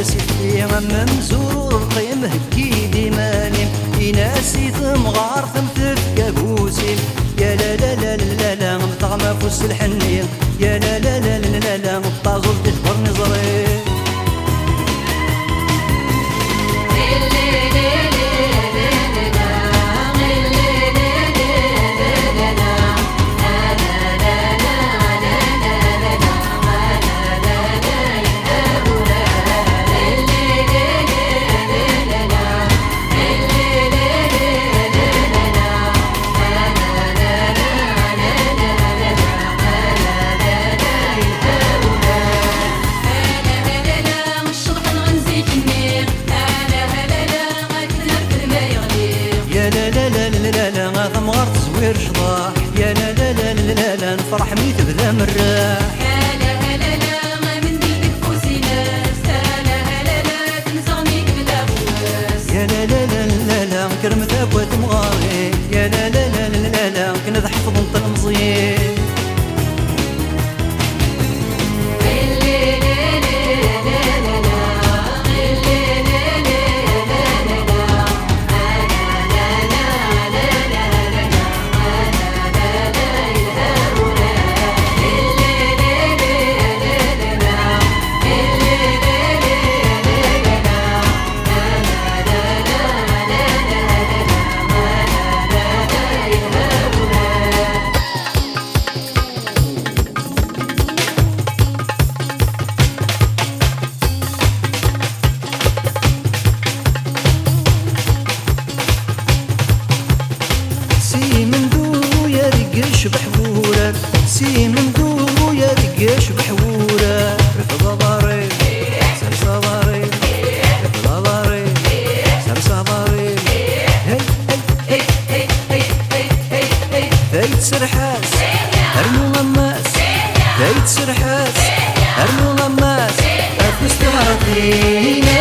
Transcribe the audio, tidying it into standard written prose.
يناسي فيها ممزور قيمه كيدي ماني يناسي ثمغار ثمثف كابوسي يا لا لا لا لا لا مطعمة فوس الحنين يا لا لا لا لا لا مطازل تكبر نظري ثمغار تزوير شضاح يا لا لا لا لا لا نفرح مي تبدا مراح يا لا لا لا ما من ديك فوسي ناس لا لا لا تنزغني بلا بواس يا لا لا لا لا لا كرمت ابوات مغاري يا لا لا لا لا لا كنا حفظ نط المزيان بحورك سي من دو يا دقيش بحورك رفض ضاري سرسا ضاري رفض ضاري سرسا ضاري هي هي هي هي هي هي هي ثيت سرحاس ارمو غماس ثيت سرحاس ارمو غماس افستراطينا